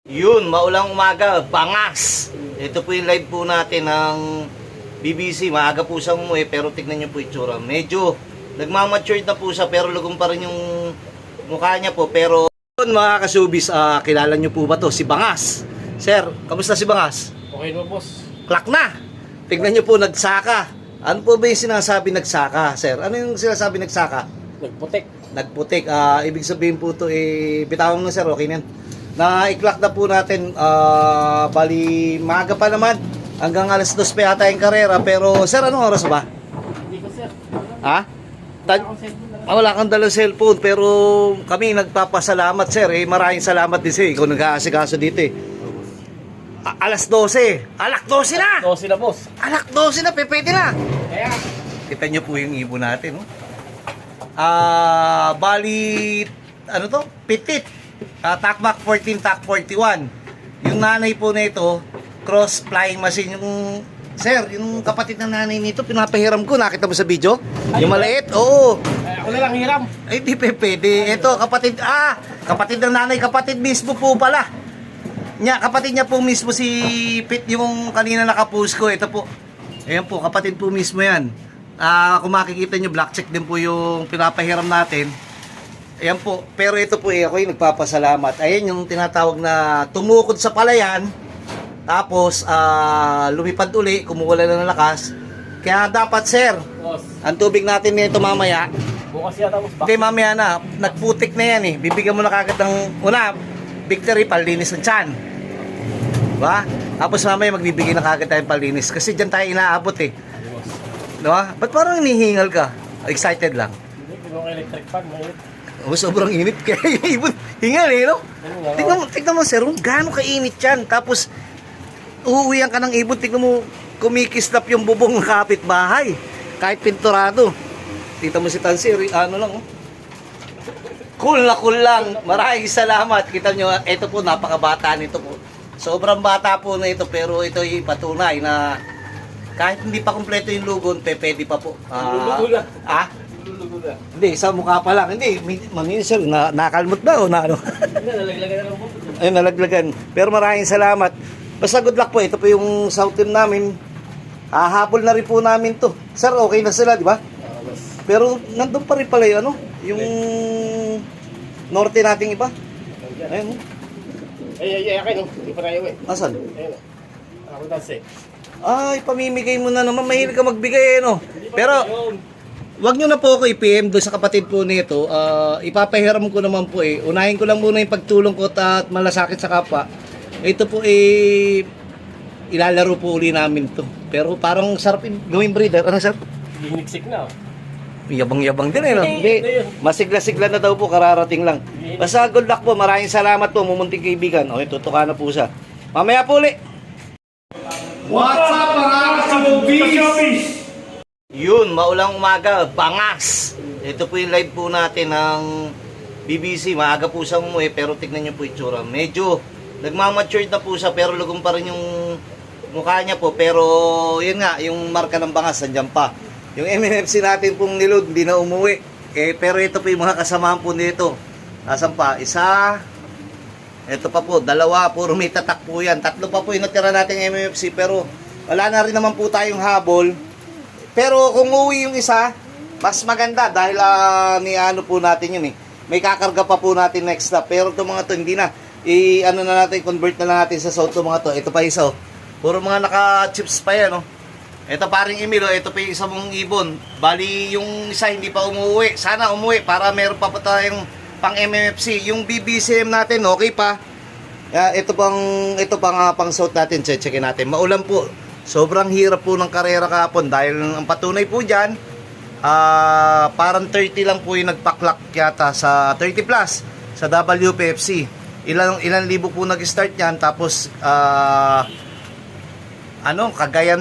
Yun, maulang umaga, bangas. Ito po yung live po natin ng BBC. Maaga po siyang umuwi pero tignan niyo po itsura. Medyo nagmamatured na po siya pero lugong pa rin yung mukha niya po. Pero yun mga kasubis, kilala niyo po ba to? Si Bangas. Sir, kamusta si Bangas? Okay na, boss. Klak na! Tignan niyo po, nagsaka. Ano po ba yung sinasabi nagsaka, sir? Ano yung sinasabi nagsaka? Nagputek. Nagputik. Ibig sabihin po to, bitawan mo na sir, okay na yan. Na-i-clock na po natin, bali maaga pa naman. Hanggang alas 2 pa yata yung karera. Pero sir, anong oras ba? Hindi ko, sir. Ha? Wala kang dalang cellphone. Pero kami nagpapasalamat sir. Maraming salamat din sir. Ikaw nag-aasikaso dito eh. Alas 12. Alak 12 na! 12 na, boss. Alak 12 na, pwede na. Kaya, Kita nyo po yung ibon natin, no? Bali, ano to? Pitit. Takbak 14, tak 41. Yung nanay po nito, cross flying machine. Yung, sir, yung kapatid ng nanay nito, pinapahiram ko. Nakita mo sa video? Yung maliit? Oo. ako na lang hiram. Ay, di pwede. Ito, kapatid, kapatid ng nanay, kapatid mismo po pala. Kapatid niya po mismo si Pit, yung kanina nakapost ko. Ito po. Ayan po, kapatid po mismo yan. Kung makikita nyo, black check din po yung pinapahiram natin. Ayan po. Pero ito po, ako yung nagpapasalamat. Ayan yung tinatawag na tumukod sa palayan. Tapos, lumipad uli, kumuwala na ng lakas. Kaya dapat, sir, Boss. ang tubig natin nito mamaya, Bukas yata, boss. hindi, mamaya na. Nagputik na yan eh. Bibigyan mo na kagad ng una, victory, palinis ng tiyan. Diba? Tapos mamaya magbibigay na kagad tayong palinis. Kasi dyan tayo inaabot eh. Diba? Ba't parang hinihingal ka? Excited lang. Hindi, pinong electric fan. Mainit. Sobrang init. Kaya yung ibon, hingal eh, no? Tignan mo sir, gaano kainit yan. Tapos, uuwihan ka ng ibon, tignan mo, kumikislap yung bubong ng kapitbahay. Kahit pinturado. Tignan mo si Tansir, ano lang, oh. Cool na cool lang. Maraming salamat. Kita nyo, ito po, napakabata nito po. Sobrang bata po na ito, pero ito yung patunay na kahit hindi pa kumpleto yung lugon, pwede pa po. Lulugo na. Lulugo na. Hindi, sa mukha pa lang. Hindi, manini sir, nakalmot ba o na ano? Hindi, nalaglagan na lang, boss. Ayun, nalaglagan. Pero maraming salamat. Basta good luck po. Ito po yung south team namin. Habol na rin po namin to. Sir, okay na sila, di ba? Boss. Pero nandun pa rin pala yung ano, yung norte nating iba. Ayun, Akin, no? Hindi pa na iwi. asan? Ayun, no? Ako danse. Ay, pamimigay mo na naman. Mahilig ka magbigay, no? Pero, wag nyo na po ako i-PM doon sa kapatid po nito. Ipapahiram ko naman po eh. Unahin ko lang muna yung pagtulong ko at malasakit sa kapwa. Ito po ilalaro po uli namin to. Pero parang sarap gawing breeder. Ano sir? Hiniksik na, oh. Yabang-yabang din eh, no? Hindi, Hindi, hindi yun. masigla-sigla na daw po, kararating lang. Basta good luck po, maraming salamat po, mumunting kaibigan. Okay, tutuka na po siya. Mamaya po ulit. What's up mga kasubis? Yun, maulang umaga, bangas. Ito po yung live po natin ng BBC. Maaga po siyang umuwi, pero tignan niyo po itsura. Medyo nagmamatured na po siya, pero lugong pa rin yung mukha niya po. Pero yun nga, yung marka ng bangas, andyan pa. Yung MNFC natin pong nilod, hindi na umuwi. Pero ito po yung mga kasamahan po nito. Asan pa? Isa. Ito pa po, dalawa. Puro may tatak po yan. Tatlo pa po yung natira natin MNFC. Pero wala na rin naman po tayong habol. Pero kung uwi yung isa, mas maganda. Dahil ni ano po natin yun eh. May kakarga pa po natin next stop. Pero itong mga to, hindi na. Ano na natin, convert na lang natin sa south itong mga to. Ito pa isa oh. Puro mga naka-chips pa yan oh. Ito paring Emilio, ito pa yung isa mong ibon. Bali, yung isa hindi pa umuwi. Sana umuwi para meron pa tayong pang MMFC. Yung BBCM natin, okay pa. Ito pang south natin. Checkin natin. Maulan po. Sobrang hirap po ng karera kahapon. Dahil ang patunay po dyan, parang 30 lang po yung nagpaklak yata sa 30 plus sa WPFC. Ilan libo po nag-start yan. Tapos, Cagayan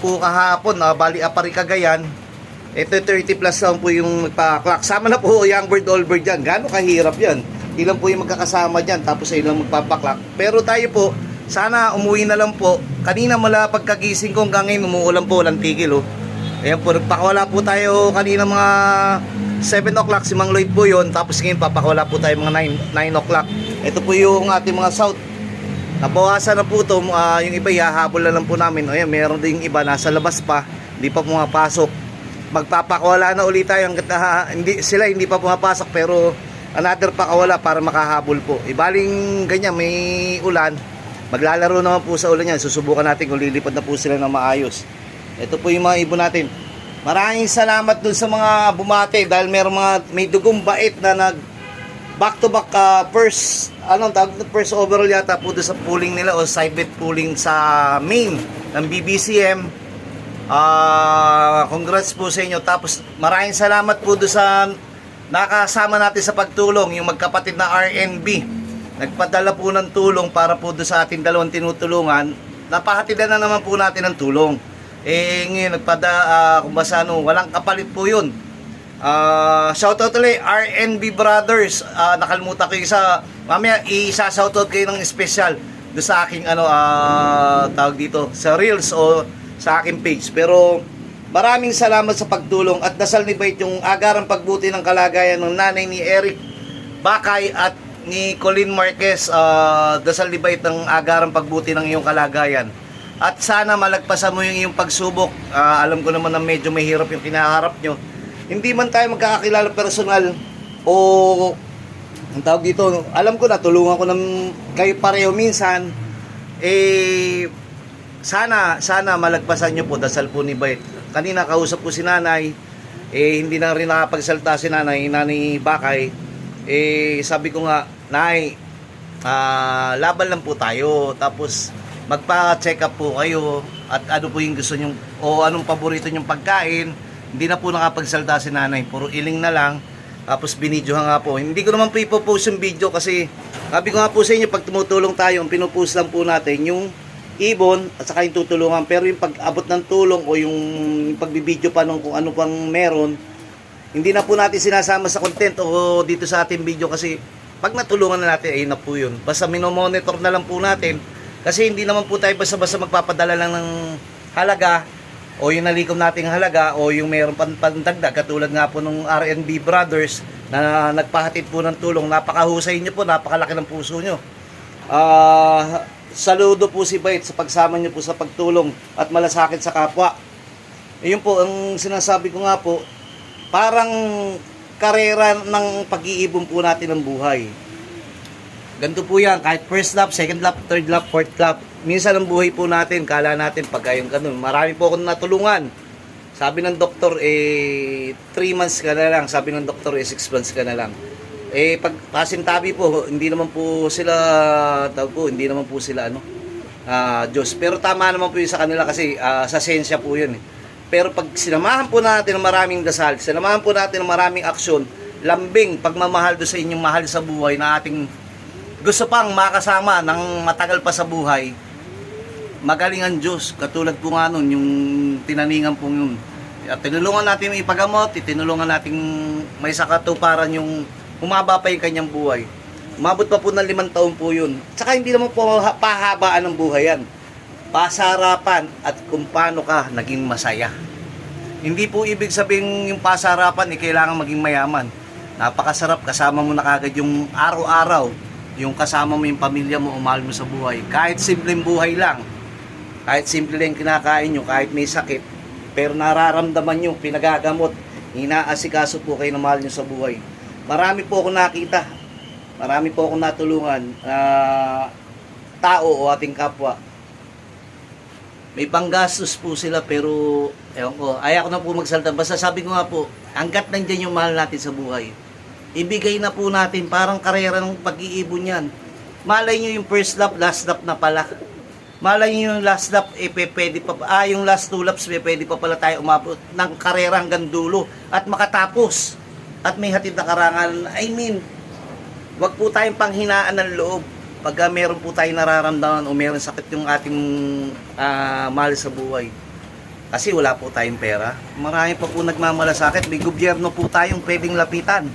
po kahapon, bali apari Cagayan. Ito 30 plus lang po yung magpa-clock. Sama na po young bird, old bird yan. Gaano kahirap yan. Ilan po yung magkakasama dyan, tapos ay ilang magpapa-clock. Pero tayo po, sana umuwi na lang po. Kanina mula pagkagising ko hanggang ngayon, umuulan po, walang tigil oh. Ayan po, nagpakawala po tayo kanina mga 7 o'clock, si Mang Lloyd po yun. Tapos ngayon papakawala po tayo mga 9 o'clock. Ito po yung ating mga south. nabawasan na po ito. Yung iba ihahabol na lang po namin. Ayan, meron din yung iba nasa labas pa, hindi pa pumapasok. Magpapakawala na ulit tayo hanggat hindi pa pumapasok, pero another pakawala para makahabol po. Ibaling ganyan, may ulan, maglalaro naman po sa ulan yan. Susubukan natin kung lilipad na po sila ng maayos. Ito po yung mga ibon natin. Maraming salamat dun sa mga bumate dahil may dugong bait na nag back to back first overall yata po doon sa pooling nila o side bet pooling sa main ng BBCM. Congrats po sa inyo. Tapos maraming salamat po doon sa nakasama natin sa pagtulong, yung magkapatid na RNB. Nagpadala po ng tulong para po doon sa ating dalawang tinutulungan. Napahatidan na naman po natin ng tulong. Ngayon walang kapalit po yun. Shoutout ulit RNB Brothers. Nakalimutan ko isa. Mamaya isa-shoutout kayo ng special do sa aking tawag dito sa Reels o sa aking page. Pero maraming salamat sa pagtulong at dasal ni Bait yung agarang pagbuti ng kalagayan ng nanay ni Eric Bakay at ni Colleen Marquez. Dasal ni Bait ng agarang pagbuti ng iyong kalagayan. At sana malagpasan mo yung iyong pagsubok. Alam ko naman na medyo mahirap yung kinaharap nyo. Hindi man tayo magkakakilala personal o ang tawag dito, alam ko na tulungan ko ng kayo pareho minsan. Sana malagpasan nyo po. Dasal po ni Bait. Kanina kausap ko si nanay, hindi na rin nakapagsalta si nanay Bakay. Sabi ko nga, Nay, laban lang po tayo. Tapos magpa-check up po kayo at ano po yung gusto nyo o anong paborito nyong pagkain. Hindi na po nakapagsalta si nanay, puro iling na lang. Tapos binidyohan nga po. Hindi ko naman po ipopost yung video kasi sabi ko nga po sa inyo, pag tumutulong tayo, ang pinupost lang po natin yung ibon at saka yung tutulungan. Pero yung pag-abot ng tulong o yung pagbibidyo pa nung kung ano pang meron, hindi na po natin sinasama sa content o dito sa ating video kasi pag natulungan na natin, ayun na po yun. Basta minomonitor na lang po natin. Kasi hindi naman po tayo basta-basta magpapadala lang ng halaga o yung nalikom nating halaga o yung mayroong pandagdag katulad nga po ng RNB Brothers na nagpahatid po ng tulong. Napakahusay nyo po, napakalaki ng puso nyo. Saludo po si Bait sa pagsama nyo po sa pagtulong at malasakit sa kapwa. Yun po, ang sinasabi ko nga po, parang karera ng pag-iibon po natin ng buhay. Ganito po yan, kahit first lap, second lap, third lap, fourth lap. Minsan ang buhay po natin, kala natin pagka yung ganun. Marami po akong natulungan. Sabi ng doktor, 3 months ka na lang. Sabi ng doktor, 6 months ka na lang. Pag pasintabi po, hindi naman po sila, hindi naman po sila, Diyos. Pero tama naman po yun sa kanila kasi sa sensya po yun. Pero pag sinamahan po natin ng maraming dasal, sinamahan po natin ng maraming aksyon, lambing, pagmamahal do sa inyong mahal sa buhay na ating gusto pang makasama ng matagal pa sa buhay, magaling ang Diyos. Katulad po nga nun, yung tinaningan po yun. At tinulungan natin yung ipagamot, tinulungan natin may sakatuparan yung humaba pa yung kanyang buhay. Umabot pa po ng 5 taon po yun. Tsaka hindi naman po pahabaan ng buhay yan. Pasarapan at kung paano ka naging masaya. Hindi po ibig sabihin yung pasarapan, kailangan maging mayaman. Napakasarap, kasama mo na kagad yung araw-araw. Yung kasama mo yung pamilya mo, umahal mo sa buhay. Kahit simpleng buhay lang. Kahit simple lang kinakain nyo, kahit may sakit. Pero nararamdaman nyo, pinagagamot. Inaasikaso po kayo na mahal nyo sa buhay. Marami po akong nakita. Marami po akong natulungan. Tao o ating kapwa. May panggastos po sila pero ewan ko, ayaw ko na po magsalita. Basta sabi ko nga po, hanggat nandiyan yung mahal natin sa buhay, ibigay na po natin, parang karera ng pag-iibon yan. Malay nyo yung first lap, last lap na pala. Malay nyo yung last lap, pwede pa, yung last 2 laps, pwede pa pala tayo umabot ng karera hanggang dulo at makatapos. At may hatid na karangal. I mean, wag po tayong panghinaan ng loob. Pagka meron po tayong nararamdaman o meron sakit yung ating mahal sa buhay. Kasi wala po tayong pera. Marami pa po nagmamalasakit. May gobyerno po tayong pwedeng lapitan.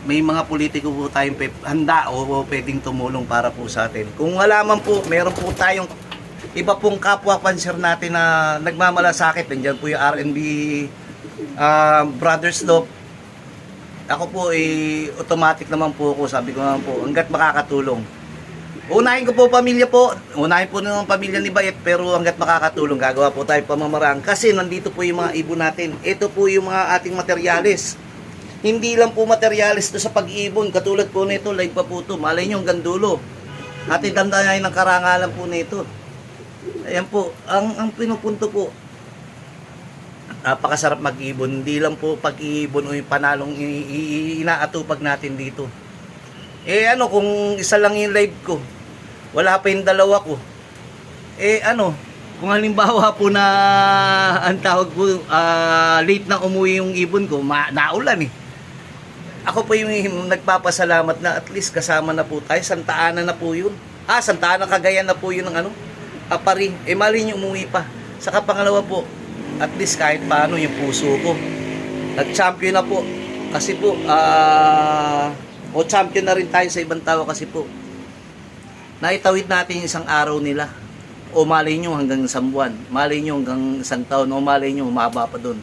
May mga politiko po tayong handa o pwedeng tumulong para po sa atin. Kung wala man po, meron po tayong iba pong kapwa panser natin na nagmamalasakit. Nandiyan po yung RNB Brothers Love. Ako po automatic naman po ako, sabi ko naman po, hanggat makakatulong. Unahin ko po pamilya po. Unahin po ng pamilya ni Bayet, pero hanggat makakatulong, gagawa po tayo pamamaraan. Kasi nandito po yung mga ibon natin. Ito po yung mga ating materyales. Hindi lang po materyales to sa pag-ibon. Katulad po nito, live pa po to. Malay nyo hanggang dulo. Ating dandayan ng karangalan po nito. Ayan po, ang pinupunto po. Napakasarap mag-ibon. Hindi lang po pag-ibon o yung panalong inaatupag natin dito. Ano, kung isa lang yung live ko, wala pa yung dalawa ko. Kung halimbawa po na ang tawag po, late na umuwi yung ibon ko, naulan eh. Ako po yung nagpapasalamat na at least kasama na po tayo. Santa Ana na po yun. Santa Ana, Cagayan na po yun ng Apari. Mali nyo umuwi pa. Saka pangalawa po, at least kahit paano yung puso ko. Nag-champion na po. Kasi po, champion na rin tayo sa ibang tao kasi po. Naitawid natin yung isang araw nila. O malay nyo hanggang isang buwan. Malay nyo hanggang isang taon. O malay nyo humaba pa doon.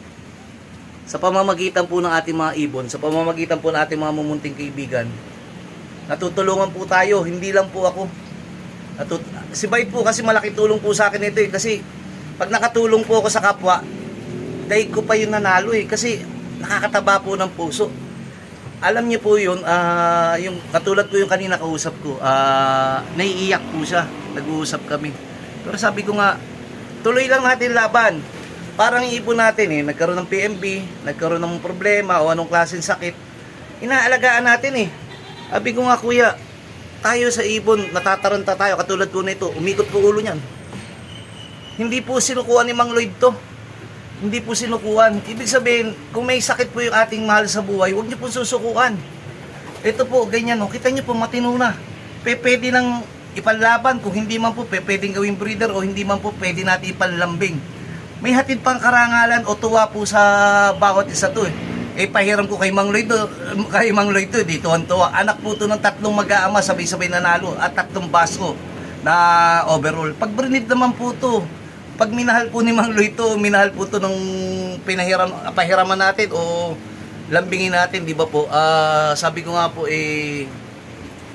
Sa pamamagitan po ng ating mga ibon, sa pamamagitan po ng ating mga mumunting kaibigan, natutulungan po tayo. Hindi lang po ako. Si Bayet po kasi malaking tulong po sa akin ito eh. Kasi pag nakatulong po ako sa kapwa, dahil ko pa yung nanalo eh. Kasi nakakataba po ng puso. Alam niyo po yun, yung katulad ko yung kanina kausap ko, naiiyak po siya, nag-uusap kami. Pero sabi ko nga, tuloy lang natin laban. Parang ibon natin nagkaroon ng PMB, nagkaroon ng problema o anong klaseng sakit, inaalagaan natin eh. Sabi ko nga, kuya, tayo sa ibon, natataranta tayo, katulad ko nito, umikot po ulo niyan. Hindi po sinukuha ni Mang Lloyd to. Hindi po sinukuan. Ibig sabihin, kung may sakit po yung ating mahal sa buhay, huwag niyo po susukuan. Ito po, ganyan. Kita niyo po, matino na. Pwede nang ipanlaban. Kung hindi man po, pwedeng gawing breeder o hindi man po, pwede natin ipanlambing. May hatid pang karangalan o tuwa po sa bawat isa to eh. Pahiram ko kay Mang Lloyd to, dito ang tuwa. Anak po to ng 3 mag-aama, sabay-sabay nanalo at 3 basko na overall. Pag breed naman po to, pag minahal po ni Mang Lloyd to, minahal po to nung pahiraman natin o lambingin natin, di ba po? Sabi ko nga po,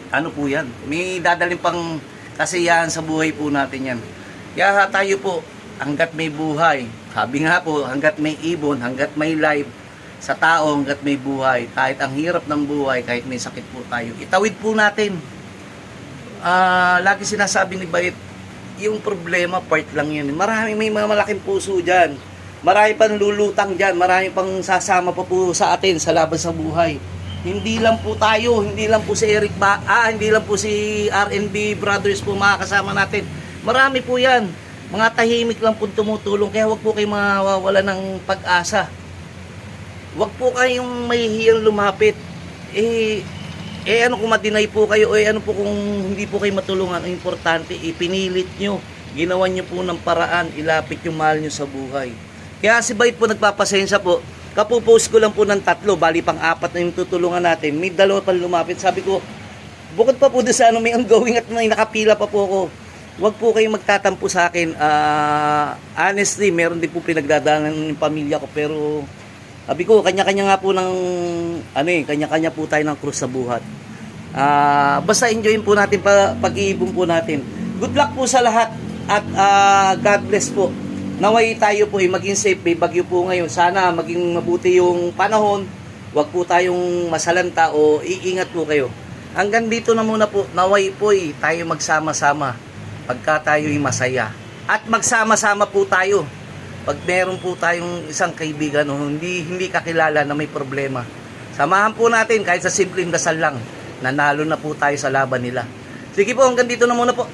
ano po yan? May dadaling pang kasiyahan sa buhay po natin yan. Kaya tayo po, hanggat may buhay, sabi nga po, hanggat may ibon, hanggat may life, sa tao hanggat may buhay, kahit ang hirap ng buhay, kahit may sakit po tayo, itawid po natin. Lagi sinasabi ni Bayet, yung problema, part lang yun. Marami, may mga malaking puso dyan. Marami pang lulutang dyan. Marami pang sasama pa po sa atin sa laban sa buhay. Hindi lang po tayo, hindi lang po si hindi lang po si RNB Brothers po makakasama natin. Marami po yan. Mga tahimik lang po tumutulong. Kaya wag po kayong mawawala ng pag-asa. Wag po kayong mahihiyang lumapit. Ano kung ma-deny po kayo, ano po kung hindi po kayo matulungan, ang importante, ipinilit nyo, ginawan nyo po ng paraan, ilapit yung mahal nyo sa buhay. Kaya si Bayet po nagpapasensya po, kapupost ko lang po ng 3, bali pang 4 na yung tutulungan natin, may 2 pa lumapit, sabi ko, bukod pa po doon sa may ongoing at may nakapila pa po ako, wag po kayong magtatampo sa akin. Honestly, meron din po pinagdadaanan ng pamilya ko, pero sabi ko, kanya-kanya nga po ng, kanya-kanya po tayo ng krus sa buhat. Basta enjoyin po natin pag-iibon po natin. Good luck po sa lahat at God bless po. Naway tayo po maging safe. May bagyo po ngayon. Sana maging mabuti yung panahon. Huwag po tayong masalanta o iingat po kayo. Hanggang dito na muna po. Naway po tayo magsama-sama pagka tayo'y masaya. At magsama-sama po tayo. Pag meron po tayong isang kaibigan o hindi kakilala na may problema, samahan po natin kahit sa simpleng dasal lang. Nanalo na po tayo sa laban nila. Sige po, hanggang dito na muna po.